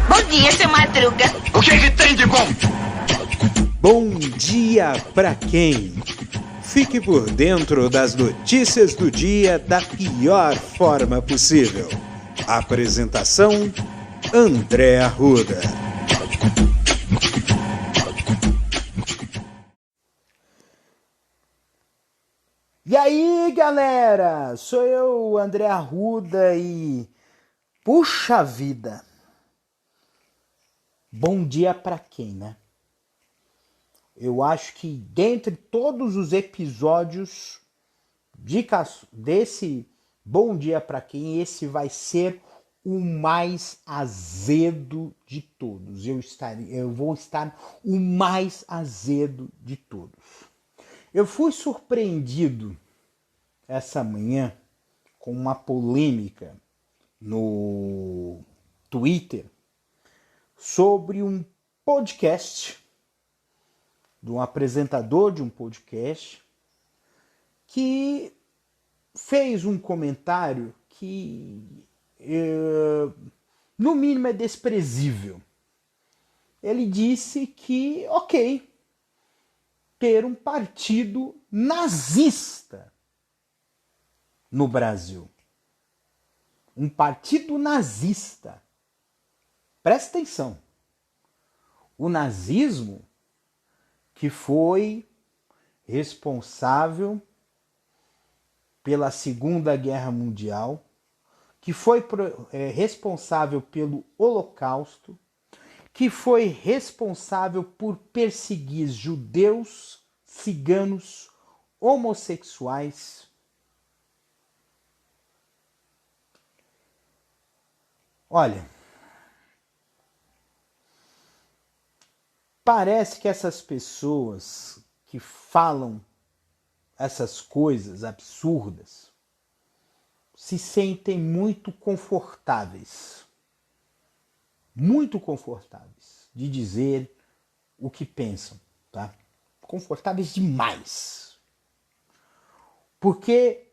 Bom dia, seu Madruga. O que tem de bom? Bom dia pra quem? Fique por dentro das notícias do dia da pior forma possível. Apresentação: André Arruda. E aí, galera? Sou eu, André Arruda, e puxa vida! Bom dia pra quem, né? Eu acho que dentre todos os episódios desse Bom Dia Pra Quem, esse vai ser o mais azedo de todos. Eu vou estar o mais azedo de todos. Eu fui surpreendido essa manhã com uma polêmica no Twitter sobre um podcast de um apresentador de um podcast que fez um comentário que, no mínimo, é desprezível. Ele disse que, ok, ter um partido nazista no Brasil. Um partido nazista. Presta atenção. O nazismo que foi responsável pela Segunda Guerra Mundial, que foi responsável pelo Holocausto, que foi responsável por perseguir judeus, ciganos, homossexuais. Olha, parece que essas pessoas que falam essas coisas absurdas se sentem muito confortáveis de dizer o que pensam, tá? Confortáveis demais. Porque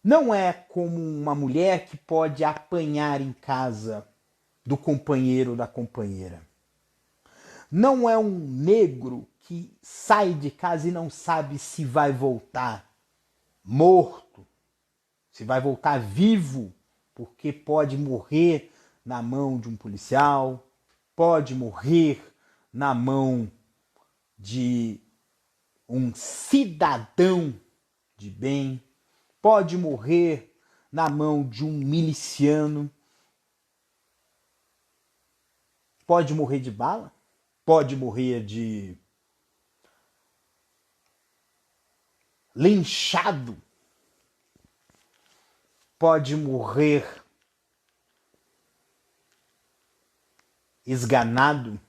não é como uma mulher que pode apanhar em casa do companheiro ou da companheira. Não é um negro que sai de casa e não sabe se vai voltar morto, se vai voltar vivo, porque pode morrer na mão de um policial, pode morrer na mão de um cidadão de bem, pode morrer na mão de um miliciano, pode morrer de bala, pode morrer de linchado, pode morrer esganado.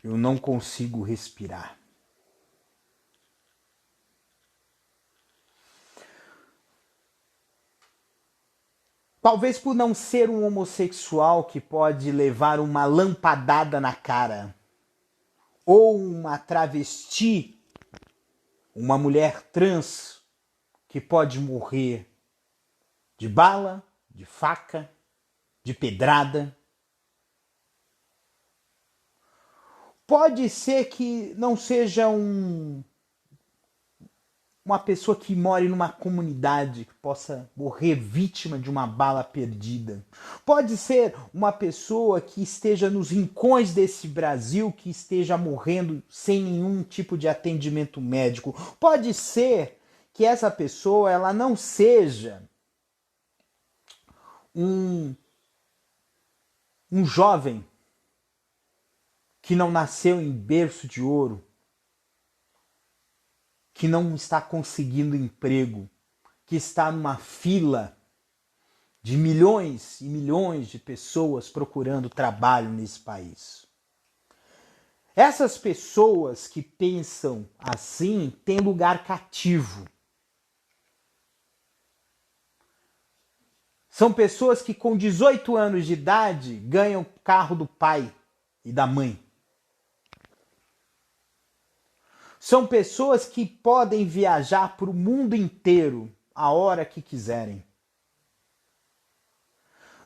Eu não consigo respirar. Talvez por não ser um homossexual que pode levar uma lampadada na cara, ou uma travesti, uma mulher trans que pode morrer de bala, de faca, de pedrada. Pode ser que não seja uma pessoa que mora numa comunidade que possa morrer vítima de uma bala perdida. Pode ser uma pessoa que esteja nos rincões desse Brasil, que esteja morrendo sem nenhum tipo de atendimento médico. Pode ser que essa pessoa ela não seja um jovem que não nasceu em berço de ouro, que não está conseguindo emprego, que está numa fila de milhões e milhões de pessoas procurando trabalho nesse país. Essas pessoas que pensam assim têm lugar cativo. São pessoas que com 18 anos de idade ganham o carro do pai e da mãe. São pessoas que podem viajar para o mundo inteiro a hora que quiserem.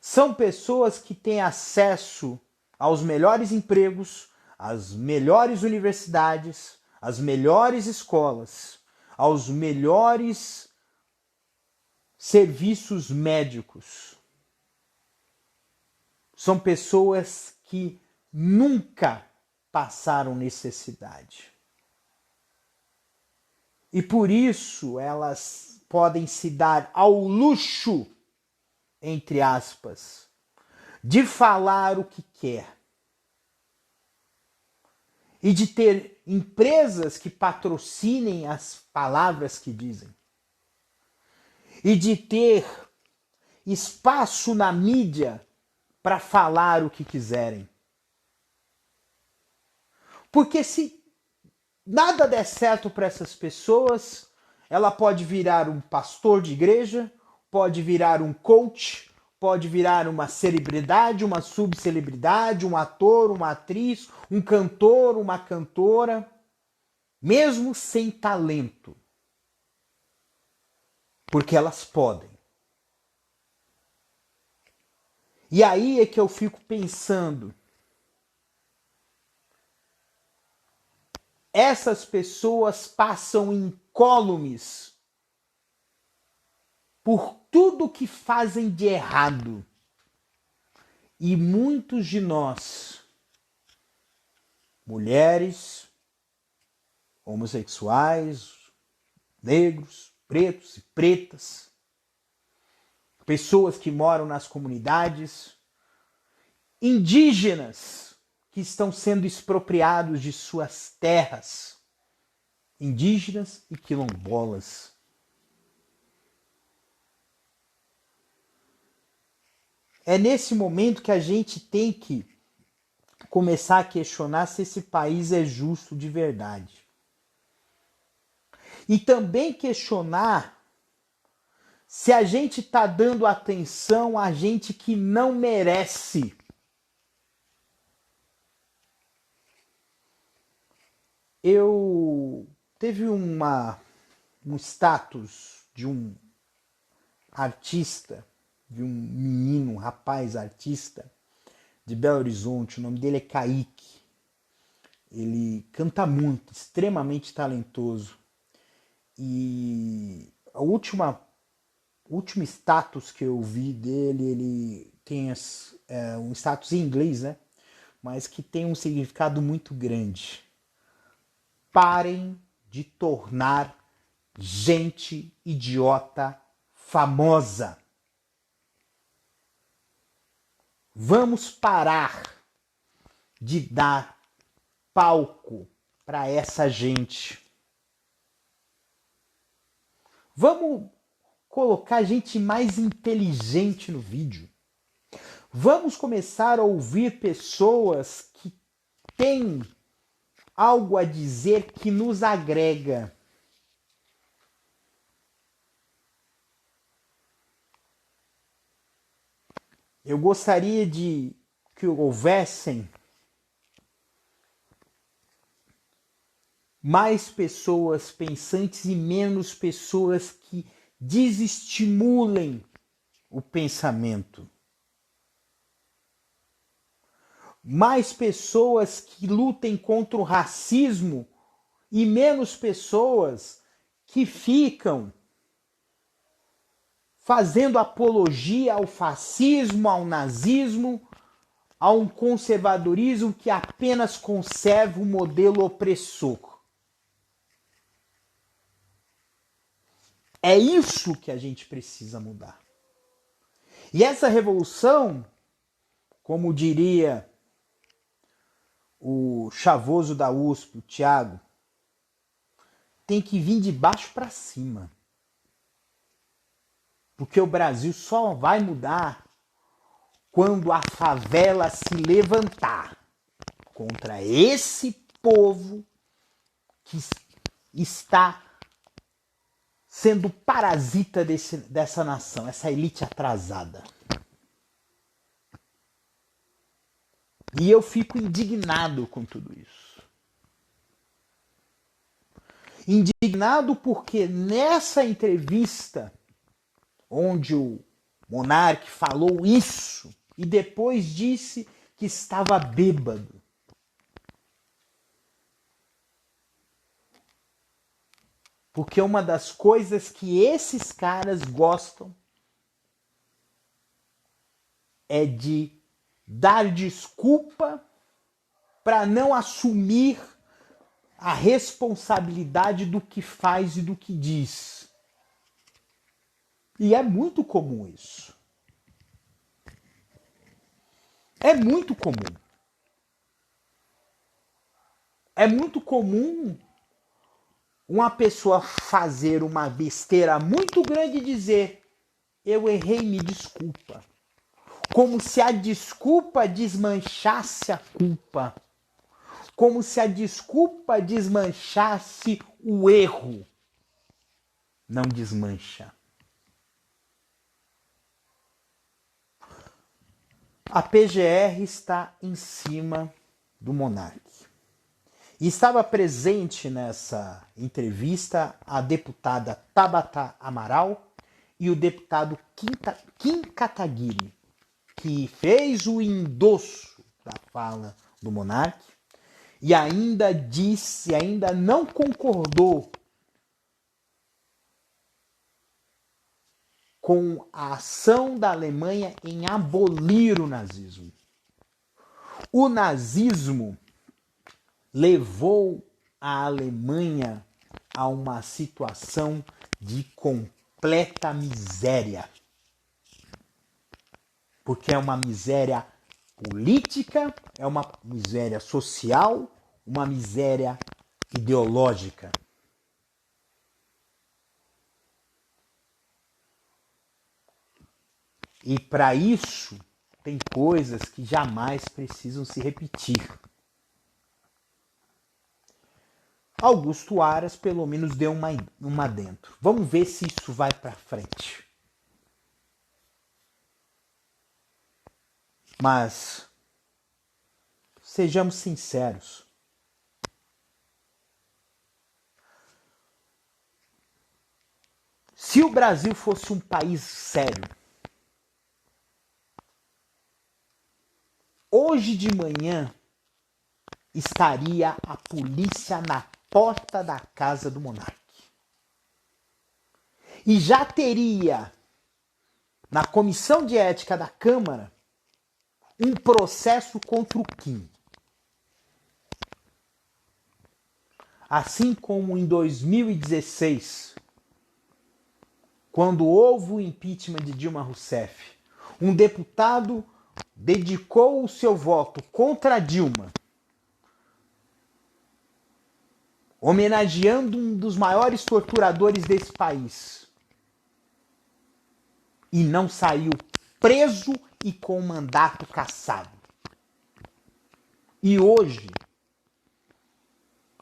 São pessoas que têm acesso aos melhores empregos, às melhores universidades, às melhores escolas, aos melhores serviços médicos. São pessoas que nunca passaram necessidade. E por isso elas podem se dar ao luxo, entre aspas, de falar o que quer. E de ter empresas que patrocinem as palavras que dizem. E de ter espaço na mídia para falar o que quiserem. Porque se nada der certo para essas pessoas, ela pode virar um pastor de igreja, pode virar um coach, pode virar uma celebridade, uma subcelebridade, um ator, uma atriz, um cantor, uma cantora, mesmo sem talento. Porque elas podem. E aí é que eu fico pensando, essas pessoas passam incólumes por tudo que fazem de errado. E muitos de nós, mulheres, homossexuais, negros, pretos e pretas, pessoas que moram nas comunidades, indígenas que estão sendo expropriados de suas terras, indígenas e quilombolas. É nesse momento que a gente tem que começar a questionar se esse país é justo de verdade. E também questionar se a gente está dando atenção a gente que não merece. Teve um status de um artista, de um menino, um rapaz artista de Belo Horizonte, o nome dele é Kaique. Ele canta muito, extremamente talentoso. E o último status que eu vi dele, ele tem um status em inglês, né? Mas que tem um significado muito grande. Parem de tornar gente idiota famosa. Vamos parar de dar palco para essa gente. Vamos colocar gente mais inteligente no vídeo. Vamos começar a ouvir pessoas que têm algo a dizer que nos agrega. Eu gostaria de que houvessem mais pessoas pensantes e menos pessoas que desestimulem o pensamento. Mais pessoas que lutem contra o racismo e menos pessoas que ficam fazendo apologia ao fascismo, ao nazismo, a um conservadorismo que apenas conserva o modelo opressor. É isso que a gente precisa mudar. E essa revolução, como diria o chavoso da USP, o Thiago, tem que vir de baixo para cima. Porque o Brasil só vai mudar quando a favela se levantar contra esse povo que está sendo parasita dessa nação, essa elite atrasada. E eu fico indignado com tudo isso. Indignado porque nessa entrevista, onde o monarca falou isso e depois disse que estava bêbado. Porque uma das coisas que esses caras gostam é de dar desculpa para não assumir a responsabilidade do que faz e do que diz. E é muito comum isso. É muito comum. É muito comum uma pessoa fazer uma besteira muito grande e dizer: eu errei, me desculpa. Como se a desculpa desmanchasse a culpa. Como se a desculpa desmanchasse o erro. Não desmancha. A PGR está em cima do monarca. E estava presente nessa entrevista a deputada Tabata Amaral e o deputado Kim Kataguiri, que fez o endosso da fala do monarca e ainda disse, ainda não concordou com a ação da Alemanha em abolir o nazismo. O nazismo levou a Alemanha a uma situação de completa miséria. Porque é uma miséria política, é uma miséria social, uma miséria ideológica. E para isso, tem coisas que jamais precisam se repetir. Augusto Aras, pelo menos, deu uma dentro. Vamos ver se isso vai para frente. Mas, sejamos sinceros. Se o Brasil fosse um país sério, hoje de manhã estaria a polícia na porta da casa do monarca. E já teria, na comissão de ética da Câmara, um processo contra o Kim. Assim como em 2016, quando houve o impeachment de Dilma Rousseff, um deputado dedicou o seu voto contra Dilma, homenageando um dos maiores torturadores desse país, e não saiu preso e com mandato cassado. E hoje,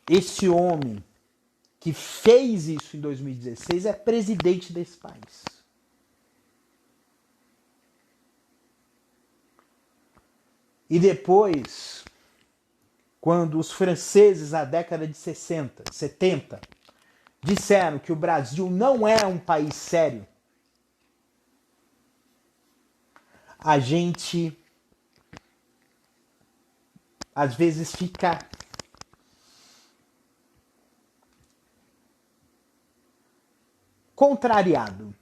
esse homem que fez isso em 2016 é presidente desse país. E depois, quando os franceses, na década de 60, 70, disseram que o Brasil não é um país sério, a gente às vezes fica contrariado.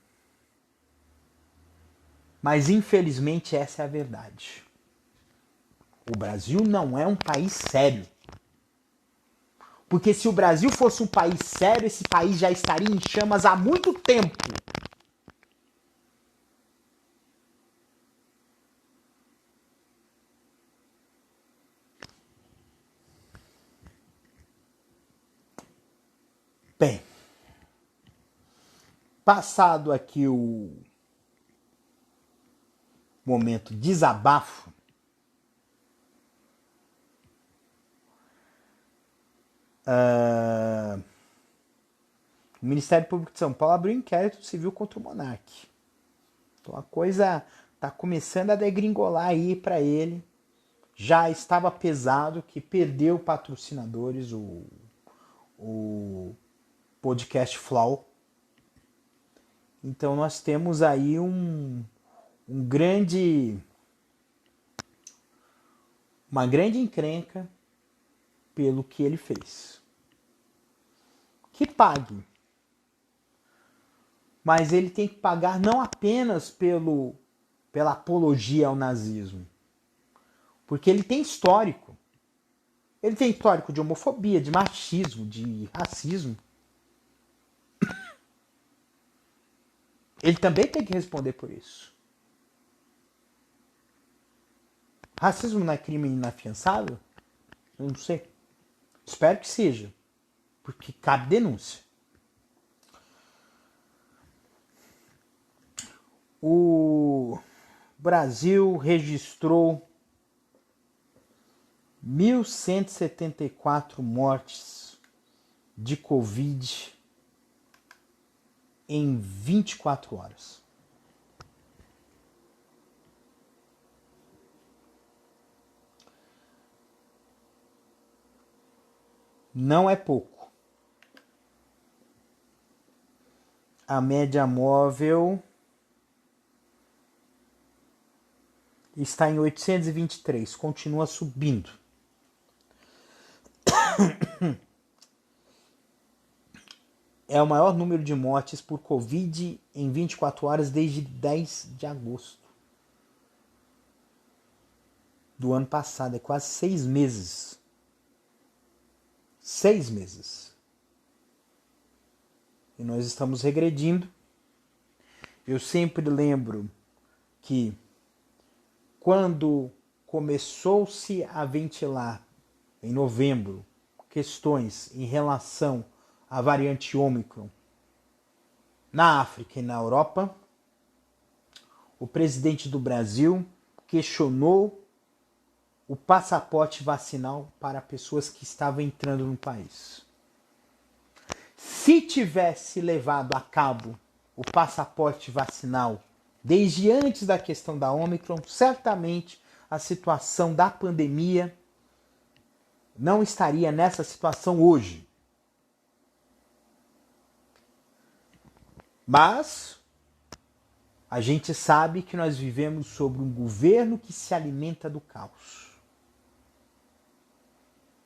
Mas infelizmente essa é a verdade. O Brasil não é um país sério. Porque se o Brasil fosse um país sério, esse país já estaria em chamas há muito tempo. Bem, passado aqui o momento desabafo, o Ministério Público de São Paulo abriu um inquérito civil contra o monarca. Então a coisa está começando a degringolar aí para ele. Já estava pesado que perdeu patrocinadores, o podcast Flow. Então nós temos aí uma grande encrenca pelo que ele fez. Que pague. Mas ele tem que pagar não apenas pela apologia ao nazismo, porque ele tem histórico. Ele tem histórico de homofobia, de machismo, de racismo. Ele também tem que responder por isso. Racismo não é crime inafiançável? Eu não sei. Espero que seja, porque cabe denúncia. O Brasil registrou 1.174 mortes de Covid em 24 horas. Não é pouco. A média móvel está em 823, continua subindo. É o maior número de mortes por Covid em 24 horas desde 10 de agosto do ano passado. É quase 6 meses. 6 meses. E nós estamos regredindo. Eu sempre lembro que quando começou-se a ventilar em novembro questões em relação à variante Ômicron na África e na Europa, o presidente do Brasil questionou o passaporte vacinal para pessoas que estavam entrando no país. Se tivesse levado a cabo o passaporte vacinal desde antes da questão da Ômicron, certamente a situação da pandemia não estaria nessa situação hoje. Mas a gente sabe que nós vivemos sobre um governo que se alimenta do caos.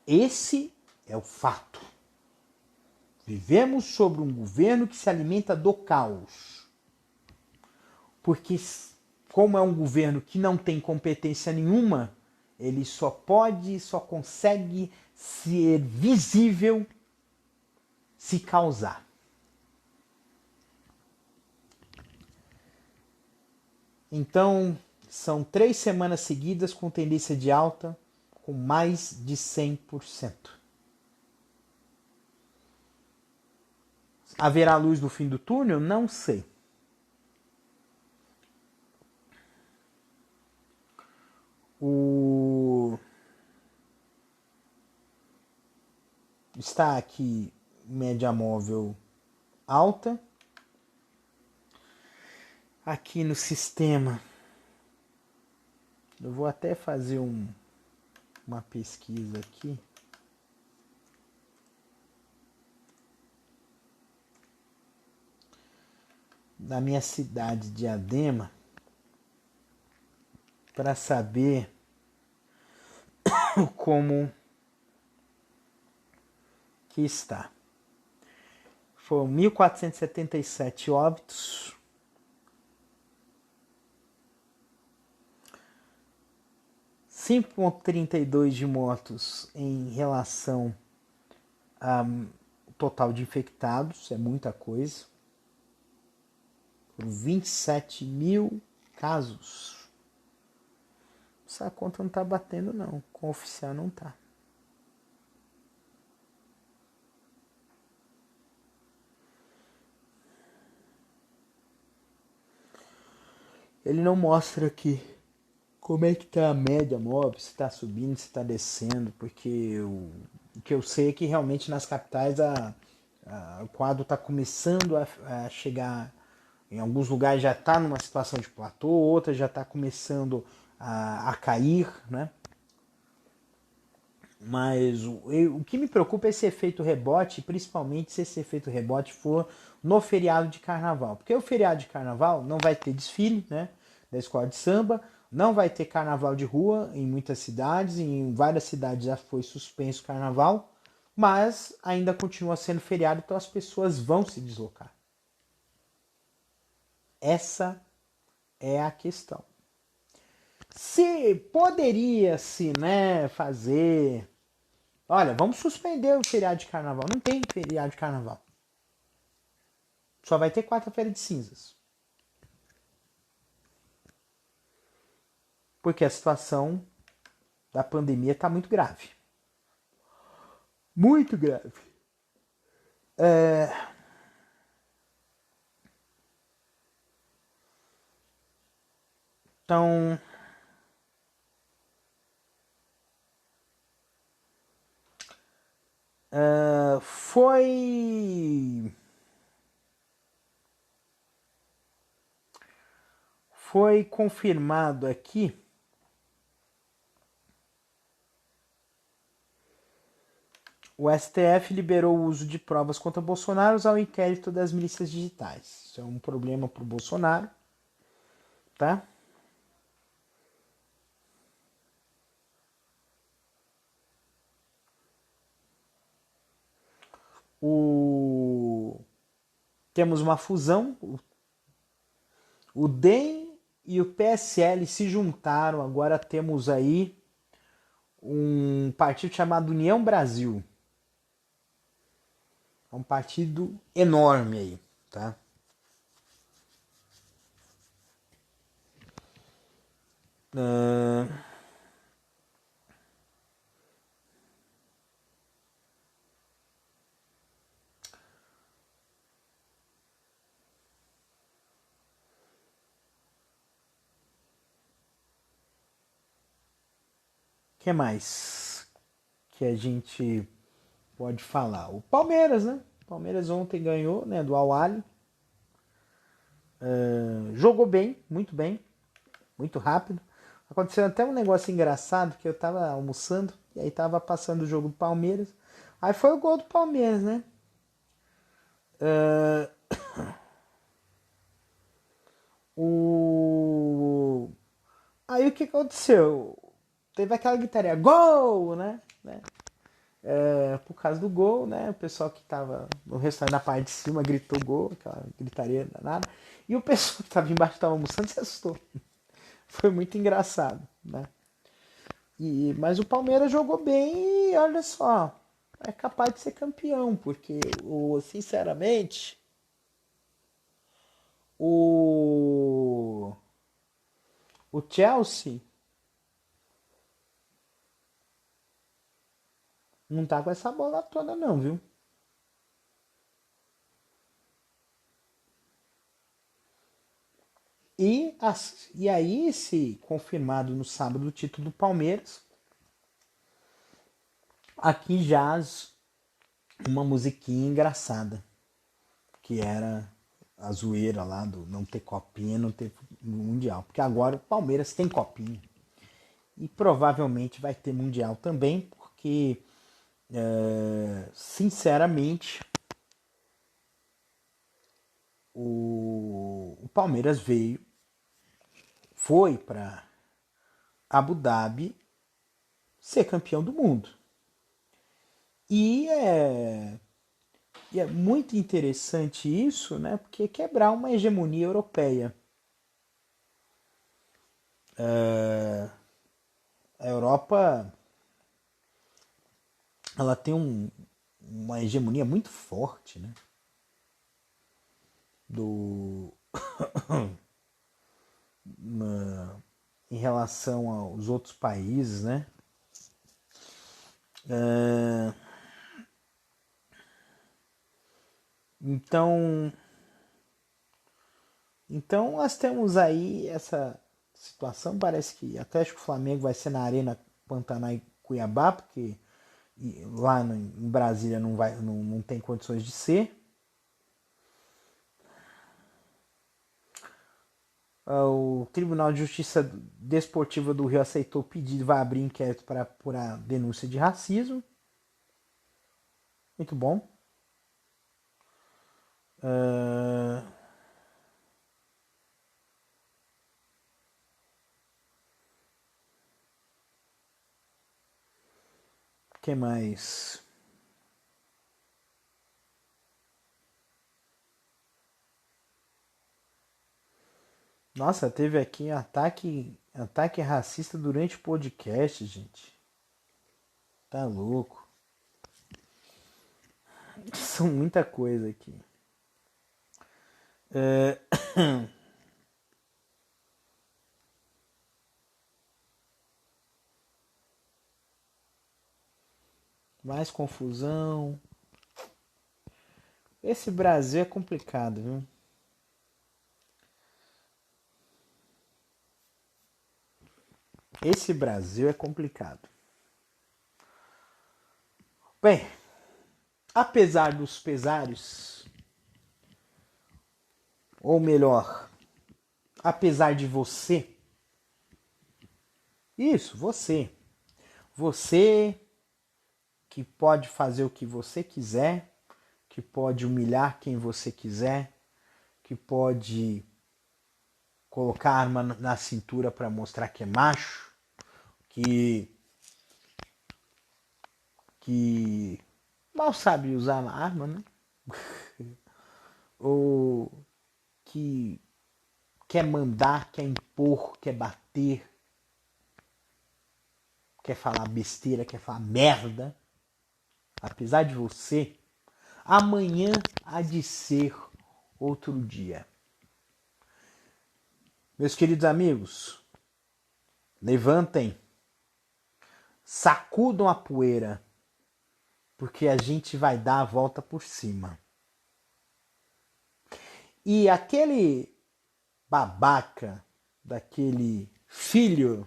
Esse é o fato. Vivemos sobre um governo que se alimenta do caos. Porque, como é um governo que não tem competência nenhuma, ele só consegue ser visível se causar. Então, são 3 semanas seguidas com tendência de alta, com mais de 100%. Haverá luz no fim do túnel? Não sei. Está aqui média móvel alta. Aqui no sistema, eu vou até fazer uma pesquisa aqui. Da minha cidade de Diadema, para saber como que está. Foram 1.477 óbitos. ,32 de mortos em relação ao total de infectados, é muita coisa. 27 mil casos. Essa conta não está batendo não, com o oficial não está. Ele não mostra aqui como é que tá a média móvel, se está subindo, se está descendo, porque o que eu sei é que realmente nas capitais o quadro está começando a chegar, em alguns lugares já está numa situação de platô, outras já está começando a cair, né? Mas o que me preocupa é esse efeito rebote, principalmente se esse efeito rebote for no feriado de carnaval. Porque o feriado de carnaval não vai ter desfile, né, da escola de samba, não vai ter carnaval de rua em muitas cidades, em várias cidades já foi suspenso o carnaval, mas ainda continua sendo feriado, então as pessoas vão se deslocar. Essa é a questão. Se poderia-se, né, fazer... Olha, vamos suspender o feriado de carnaval. Não tem feriado de carnaval. Só vai ter quarta-feira de cinzas. Porque a situação da pandemia está muito grave. Muito grave. Então... Foi confirmado aqui o STF liberou o uso de provas contra Bolsonaro ao inquérito das milícias digitais. Isso é um problema para o Bolsonaro, tá? Temos uma fusão, o DEM e o PSL se juntaram, agora temos aí um partido chamado União Brasil. É um partido enorme aí, tá? Que mais que a gente pode falar? O Palmeiras, né? O Palmeiras ontem ganhou, né, do Al-Ahly. Jogou bem, muito rápido. Aconteceu até um negócio engraçado que eu tava almoçando e aí tava passando o jogo do Palmeiras. Aí foi o gol do Palmeiras, né? Aí o que aconteceu? Teve aquela gritaria, gol, né? Por causa do gol, né? O pessoal que tava no restaurante na parte de cima gritou gol, aquela gritaria danada. E o pessoal que tava embaixo tava almoçando se assustou. Foi muito engraçado, né? Mas o Palmeiras jogou bem e olha só, é capaz de ser campeão, porque sinceramente o Chelsea não tá com essa bola toda não, viu? E aí, se confirmado no sábado o título do Palmeiras, aqui jaz uma musiquinha engraçada, que era a zoeira lá do não ter copinha, não ter mundial. Porque agora o Palmeiras tem copinha. E provavelmente vai ter mundial também, porque, sinceramente, o Palmeiras foi para Abu Dhabi ser campeão do mundo. E é muito interessante isso, né? Porque quebrar uma hegemonia europeia. A Europa, ela tem uma hegemonia muito forte, né? Em relação aos outros países, né? Então nós temos aí essa situação. Parece que Atlético Flamengo vai ser na Arena Pantanal e Cuiabá, porque lá em Brasília não tem condições de ser. O Tribunal de Justiça Desportiva do Rio aceitou o pedido, vai abrir inquérito para apurar denúncia de racismo. Muito bom. O que mais? Nossa, teve aqui ataque racista durante o podcast, gente. Tá louco. São muita coisa aqui. Mais confusão. Esse Brasil é complicado, viu? Esse Brasil é complicado. Bem, apesar dos pesares, ou melhor, apesar de você, isso, você que pode fazer o que você quiser, que pode humilhar quem você quiser, que pode colocar a arma na cintura para mostrar que é macho, que mal sabe usar a arma, né? Ou que quer mandar, quer impor, quer bater, quer falar besteira, quer falar merda. Apesar de você, amanhã há de ser outro dia. Meus queridos amigos, levantem, sacudam a poeira, porque a gente vai dar a volta por cima. E aquele babaca, daquele filho,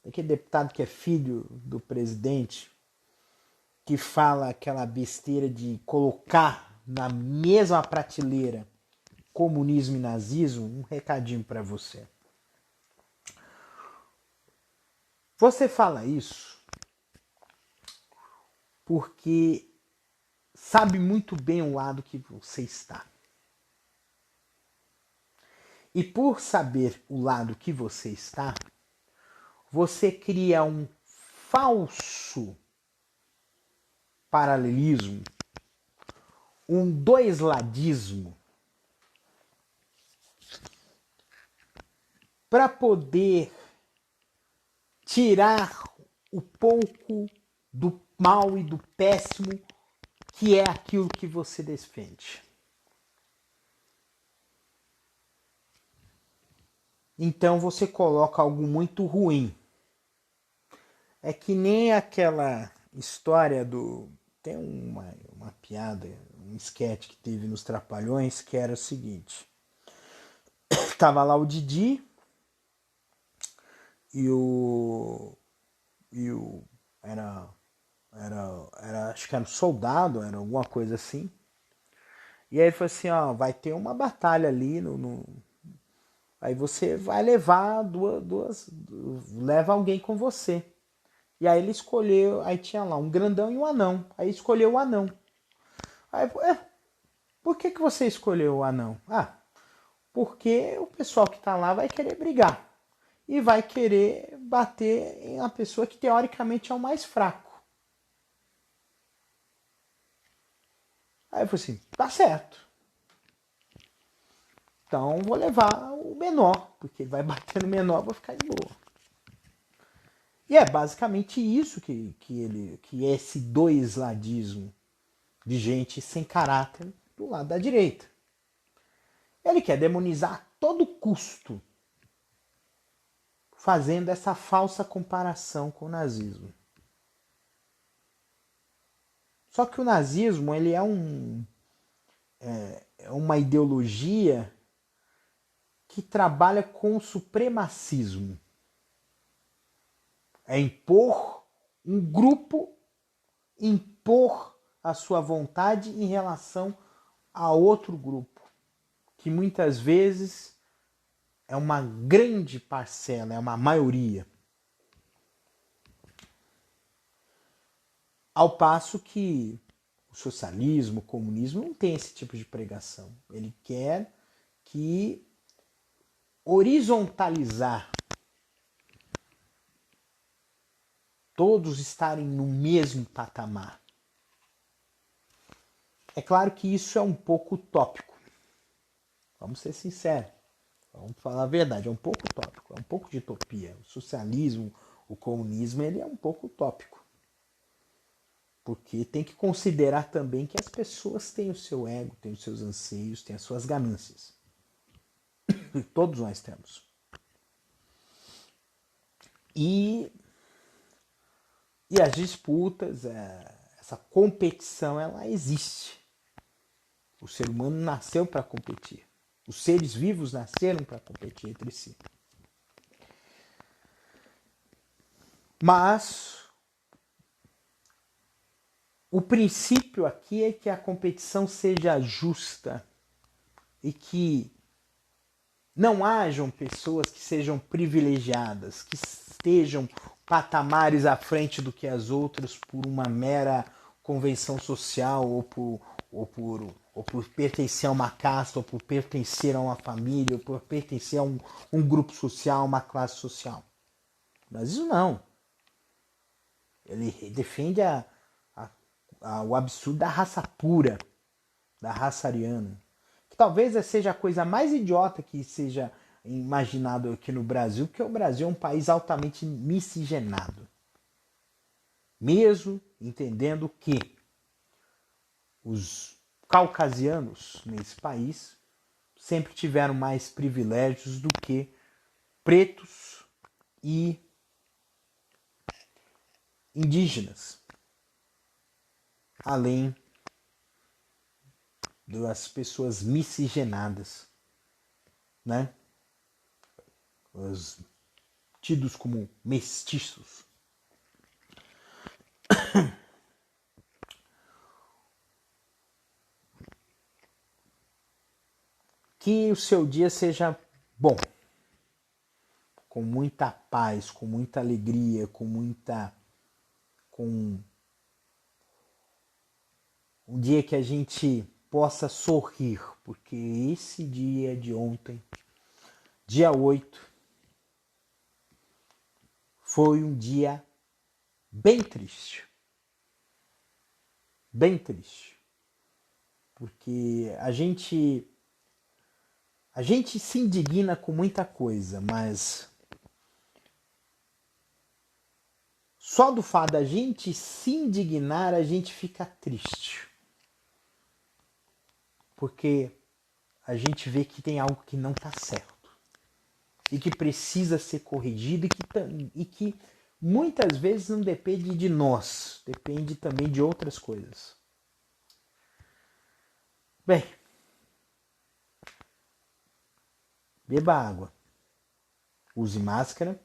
daquele deputado que é filho do presidente, que fala aquela besteira de colocar na mesma prateleira comunismo e nazismo, um recadinho para você. Você fala isso porque sabe muito bem o lado que você está. E por saber o lado que você está, você cria um falso paralelismo, um doisladismo, para poder tirar o pouco do mal e do péssimo que é aquilo que você defende. Então você coloca algo muito ruim. É que nem aquela história do... Tem uma piada, um sketch que teve nos Trapalhões, que era o seguinte. Tava lá o Didi e o acho que era um soldado, era alguma coisa assim. E aí ele falou assim, ó, vai ter uma batalha ali aí você vai levar leva alguém com você. E aí ele escolheu, aí tinha lá um grandão e um anão. Aí escolheu o anão. Aí, por que você escolheu o anão? Ah, porque o pessoal que tá lá vai querer brigar. E vai querer bater em uma pessoa que teoricamente é o mais fraco. Aí eu falei assim, tá certo. Então vou levar o menor, porque ele vai bater no menor, vou ficar de boa. E é basicamente isso que é esse doisladismo de gente sem caráter do lado da direita. Ele quer demonizar a todo custo, fazendo essa falsa comparação com o nazismo. Só que o nazismo ele é uma ideologia que trabalha com o supremacismo. É impor um grupo, impor a sua vontade em relação a outro grupo, que muitas vezes é uma grande parcela, é uma maioria. Ao passo que o socialismo, o comunismo não tem esse tipo de pregação. Ele quer que horizontalizar, todos estarem no mesmo patamar. É claro que isso é um pouco utópico. Vamos ser sinceros. Vamos falar a verdade. É um pouco utópico. É um pouco de utopia. O socialismo, o comunismo, ele é um pouco utópico. Porque tem que considerar também que as pessoas têm o seu ego, têm os seus anseios, têm as suas ganâncias. E todos nós temos. E as disputas, essa competição, ela existe. O ser humano nasceu para competir. Os seres vivos nasceram para competir entre si. Mas o princípio aqui é que a competição seja justa e que não hajam pessoas que sejam privilegiadas, que estejam patamares à frente do que as outras por uma mera convenção social ou por pertencer a uma casta, ou por pertencer a uma família, ou por pertencer a um grupo social, uma classe social. Mas isso não. Ele defende o absurdo da raça pura, da raça ariana. Que talvez seja a coisa mais idiota que seja imaginado aqui no Brasil, porque o Brasil é um país altamente miscigenado. Mesmo entendendo que os caucasianos nesse país sempre tiveram mais privilégios do que pretos e indígenas, além das pessoas miscigenadas, né? Os tidos como mestiços. Que o seu dia seja bom, com muita paz, com muita alegria, com um dia que a gente possa sorrir, porque esse dia de ontem, dia 8, foi um dia bem triste. Bem triste. Porque a gente se indigna com muita coisa, mas só do fato da gente se indignar, a gente fica triste. Porque a gente vê que tem algo que não está certo. E que precisa ser corrigido e que muitas vezes não depende de nós. Depende também de outras coisas. Bem, beba água. Use máscara.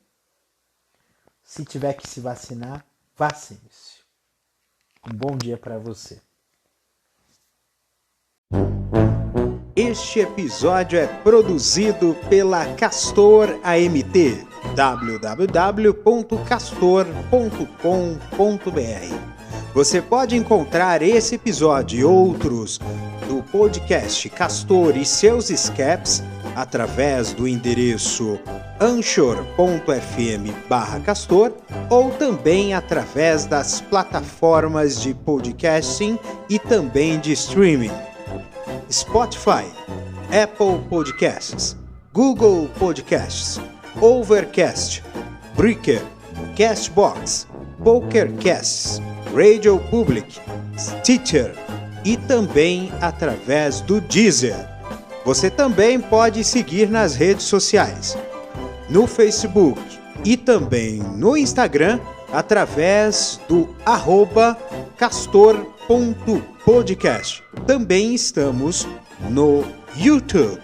Se tiver que se vacinar, vacine-se. Um bom dia para você. Este episódio é produzido pela Castor AMT, www.castor.com.br. Você pode encontrar esse episódio e outros do podcast Castor e seus escapes através do endereço anchor.fm/castor ou também através das plataformas de podcasting e também de streaming. Spotify, Apple Podcasts, Google Podcasts, Overcast, Breaker, Castbox, PokerCasts, Radio Public, Stitcher e também através do Deezer. Você também pode seguir nas redes sociais, no Facebook e também no Instagram através do @castor.podcast. Também estamos no YouTube.